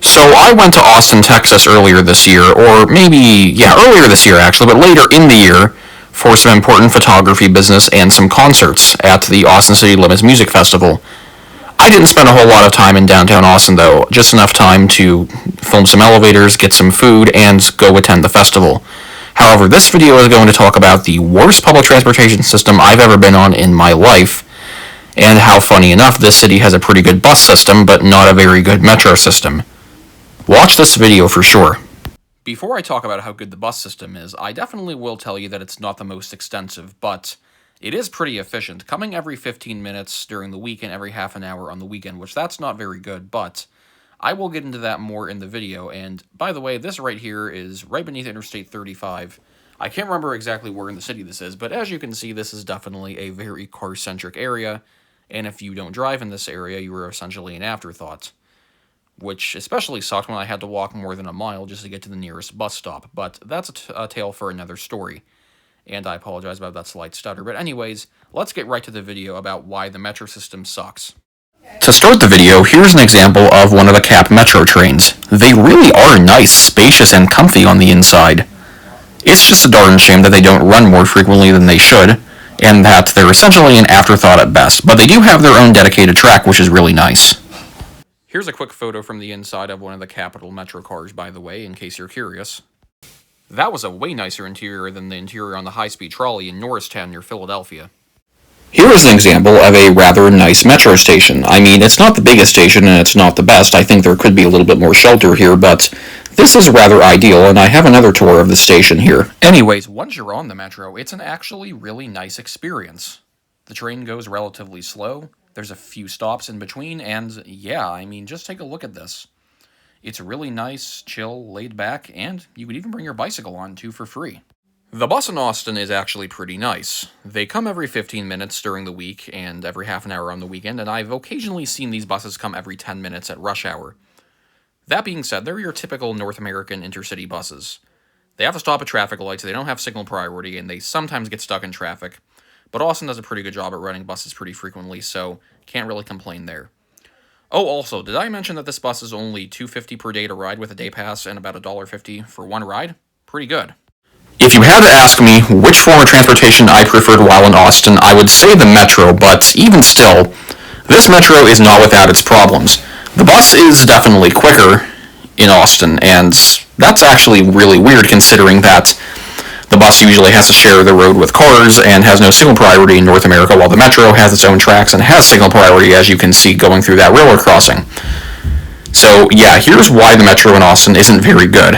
So I went to Austin, Texas earlier this year, or earlier this year actually, but later in the year, for some important photography business and some concerts at the Austin City Limits Music Festival. I didn't spend a whole lot of time in downtown Austin though, just enough time to film some elevators, get some food, and go attend the festival. However, this video is going to talk about the worst public transportation system I've ever been on in my life, and how, funny enough, this city has a pretty good bus system, but not a very good metro system. Watch this video for sure. Before I talk about how good the bus system is, I definitely will tell you that it's not the most extensive, but it is pretty efficient, coming every 15 minutes during the week and every half an hour on the weekend, which that's not very good, but I will get into that more in the video. And by the way, this right here is right beneath Interstate 35. I can't remember exactly where in the city this is, but as you can see, this is definitely a very car-centric area, and if you don't drive in this area, you are essentially an afterthought. Which especially sucked when I had to walk more than a mile just to get to the nearest bus stop, but that's a tale for another story. And I apologize about that slight stutter, but anyways, let's get right to the video about why the metro system sucks. To start the video, here's an example of one of the CAP metro trains. They really are nice, spacious, and comfy on the inside. It's just a darn shame that they don't run more frequently than they should, and that they're essentially an afterthought at best, but they do have their own dedicated track, which is really nice. Here's a quick photo from the inside of one of the Capital Metro cars, by the way, in case you're curious. That was a way nicer interior than the interior on the high-speed trolley in Norristown near Philadelphia. Here is an example of a rather nice metro station. I mean, it's not the biggest station and it's not the best. I think there could be a little bit more shelter here, but this is rather ideal, and I have another tour of the station here. Anyways, once you're on the metro, it's an actually really nice experience. The train goes relatively slow. There's a few stops in between, and yeah, I mean, just take a look at this. It's really nice, chill, laid back, and you could even bring your bicycle on too for free. The bus in Austin is actually pretty nice. They come every 15 minutes during the week and every half an hour on the weekend, and I've occasionally seen these buses come every 10 minutes at rush hour. That being said, they're your typical North American intercity buses. They have to stop at traffic lights, they don't have signal priority, and they sometimes get stuck in traffic. But Austin does a pretty good job at running buses pretty frequently, so can't really complain there. Oh, also, did I mention that this bus is only $2.50 per day to ride with a day pass and about $1.50 for one ride? Pretty good. If you had to ask me which form of transportation I preferred while in Austin, I would say the metro, but even still, this metro is not without its problems. The bus is definitely quicker in Austin, and that's actually really weird considering that the bus usually has to share the road with cars and has no signal priority in North America, while the metro has its own tracks and has signal priority, as you can see going through that railroad crossing. So yeah, here's why the metro in Austin isn't very good.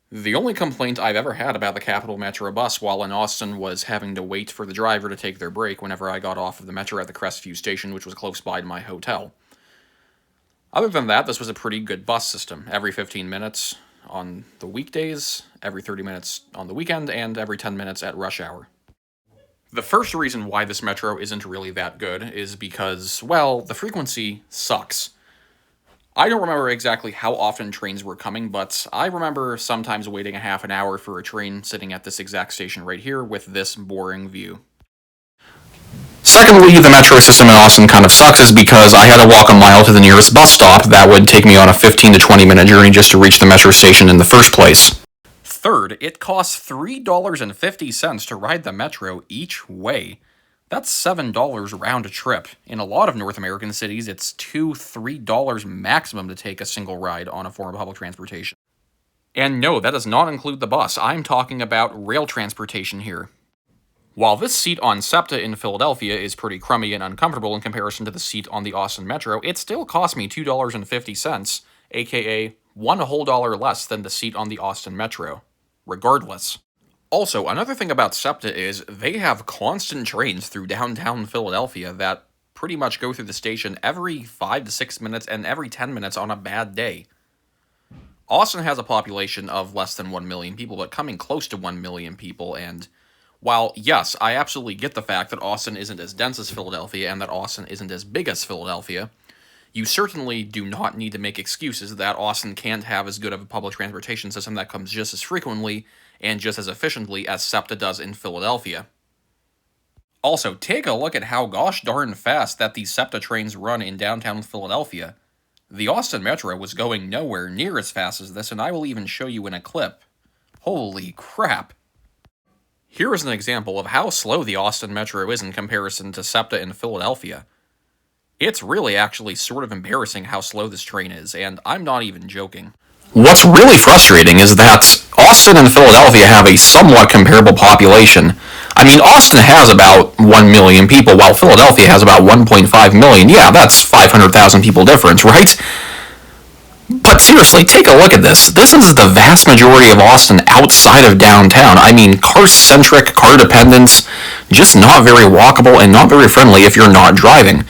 The only complaint I've ever had about the Capital Metro bus while in Austin was having to wait for the driver to take their break whenever I got off of the metro at the Crestview station, which was close by to my hotel. Other than that, this was a pretty good bus system. Every 15 minutes on the weekdays, every 30 minutes on the weekend, and every 10 minutes at rush hour. The first reason why this metro isn't really that good is because, well, the frequency sucks. I don't remember exactly how often trains were coming, but I remember sometimes waiting a half an hour for a train sitting at this exact station right here with this boring view. Secondly, the metro system in Austin kind of sucks is because I had to walk a mile to the nearest bus stop that would take me on a 15 to 20 minute journey just to reach the metro station in the first place. Third, it costs $3.50 to ride the metro each way. That's $7 round trip. In a lot of North American cities, it's $2–3 maximum to take a single ride on a form of public transportation. And no, that does not include the bus. I'm talking about rail transportation here. While this seat on SEPTA in Philadelphia is pretty crummy and uncomfortable in comparison to the seat on the Austin Metro, it still cost me $2.50, aka $1 whole less than the seat on the Austin Metro. Regardless. Also, another thing about SEPTA is they have constant trains through downtown Philadelphia that pretty much go through the station every 5 to 6 minutes and every 10 minutes on a bad day. Austin has a population of less than 1 million people, but coming close to 1 million people, and while, yes, I absolutely get the fact that Austin isn't as dense as Philadelphia and that Austin isn't as big as Philadelphia, you certainly do not need to make excuses that Austin can't have as good of a public transportation system that comes just as frequently and just as efficiently as SEPTA does in Philadelphia. Also, take a look at how gosh darn fast that these SEPTA trains run in downtown Philadelphia. The Austin Metro was going nowhere near as fast as this, and I will even show you in a clip. Holy crap. Here is an example of how slow the Austin Metro is in comparison to SEPTA in Philadelphia. It's really actually sort of embarrassing how slow this train is, and I'm not even joking. What's really frustrating is that Austin and Philadelphia have a somewhat comparable population. I mean, Austin has about 1 million people, while Philadelphia has about 1.5 million. Yeah, that's 500,000 people difference, right? But seriously, take a look at this. This is the vast majority of Austin outside of downtown. I mean, car-centric, car-dependent, just not very walkable and not very friendly if you're not driving.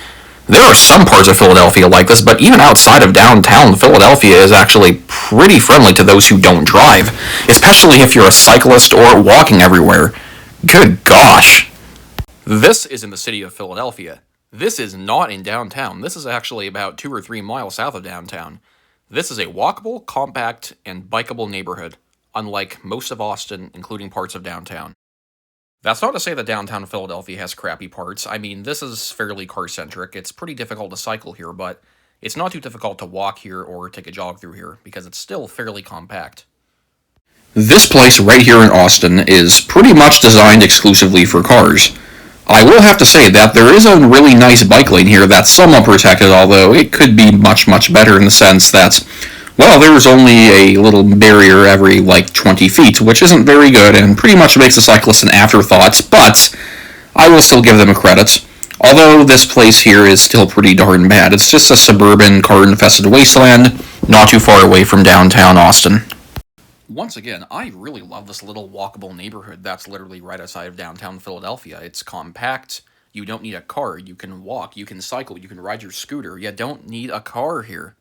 There are some parts of Philadelphia like this, but even outside of downtown, Philadelphia is actually pretty friendly to those who don't drive, especially if you're a cyclist or walking everywhere. Good gosh. This is in the city of Philadelphia. This is not in downtown. This is actually about 2 or 3 miles south of downtown. This is a walkable, compact, and bikeable neighborhood, unlike most of Austin, including parts of downtown. That's not to say that downtown Philadelphia has crappy parts. I mean, this is fairly car-centric. It's pretty difficult to cycle here, but it's not too difficult to walk here or take a jog through here, because it's still fairly compact. This place right here in Austin is pretty much designed exclusively for cars. I will have to say that there is a really nice bike lane here that's somewhat protected, although it could be much, much better in the sense that, well, there's only a little barrier every, 20 feet, which isn't very good and pretty much makes the cyclist an afterthought, but I will still give them a credit. Although this place here is still pretty darn bad. It's just a suburban, car-infested wasteland, not too far away from downtown Austin. Once again, I really love this little walkable neighborhood that's literally right outside of downtown Philadelphia. It's compact, you don't need a car, you can walk, you can cycle, you can ride your scooter, you don't need a car here.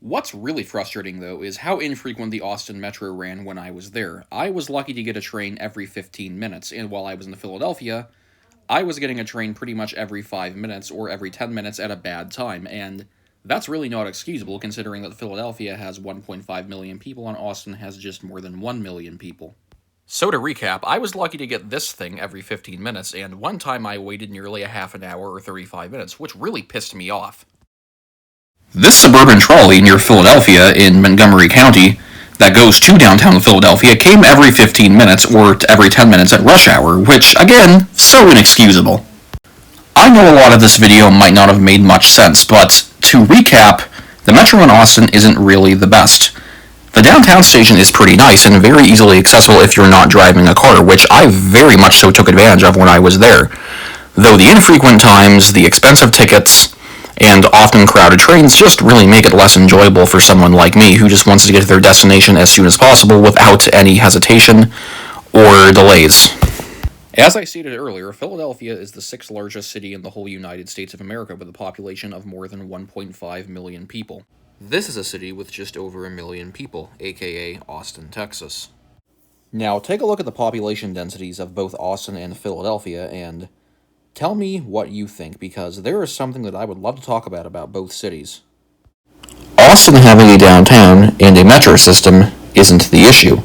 What's really frustrating, though, is how infrequent the Austin Metro ran when I was there. I was lucky to get a train every 15 minutes, and while I was in Philadelphia, I was getting a train pretty much every 5 minutes or every 10 minutes at a bad time, and that's really not excusable considering that Philadelphia has 1.5 million people and Austin has just more than 1 million people. So to recap, I was lucky to get this thing every 15 minutes, and one time I waited nearly a half an hour or 35 minutes, which really pissed me off. This suburban trolley near Philadelphia in Montgomery County that goes to downtown Philadelphia came every 15 minutes or every 10 minutes at rush hour, which, again, so inexcusable. I know a lot of this video might not have made much sense, but to recap, the Metro in Austin isn't really the best. The downtown station is pretty nice and very easily accessible if you're not driving a car, which I very much so took advantage of when I was there. Though the infrequent times, the expensive tickets, and often crowded trains just really make it less enjoyable for someone like me who just wants to get to their destination as soon as possible without any hesitation or delays. As I stated earlier, Philadelphia is the 6th largest city in the whole United States of America with a population of more than 1.5 million people. This is a city with just over 1 million people, aka Austin, Texas. Now take a look at the population densities of both Austin and Philadelphia and tell me what you think, because there is something that I would love to talk about both cities. Austin having a downtown and a metro system isn't the issue.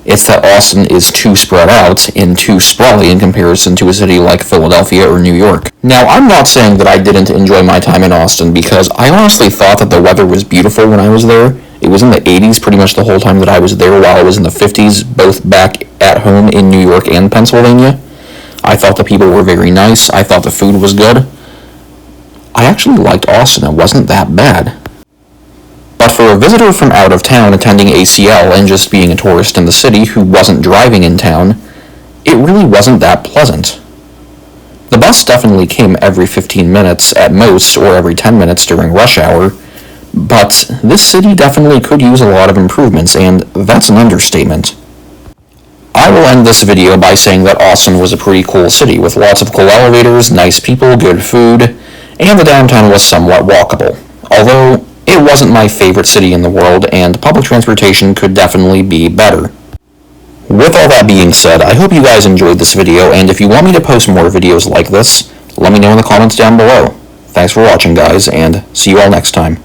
It's that Austin is too spread out and too sprawly in comparison to a city like Philadelphia or New York. Now, I'm not saying that I didn't enjoy my time in Austin, because I honestly thought that the weather was beautiful when I was there. It was in the 80s pretty much the whole time that I was there, while it was in the 50s, both back at home in New York and Pennsylvania. I thought the people were very nice. I thought the food was good. I actually liked Austin. It wasn't that bad. But for a visitor from out of town attending ACL and just being a tourist in the city who wasn't driving in town, it really wasn't that pleasant. The bus definitely came every 15 minutes at most, or every 10 minutes during rush hour, but this city definitely could use a lot of improvements, and that's an understatement. I will end this video by saying that Austin was a pretty cool city, with lots of cool elevators, nice people, good food, and the downtown was somewhat walkable. Although, it wasn't my favorite city in the world, and public transportation could definitely be better. With all that being said, I hope you guys enjoyed this video, and if you want me to post more videos like this, let me know in the comments down below. Thanks for watching, guys, and see you all next time.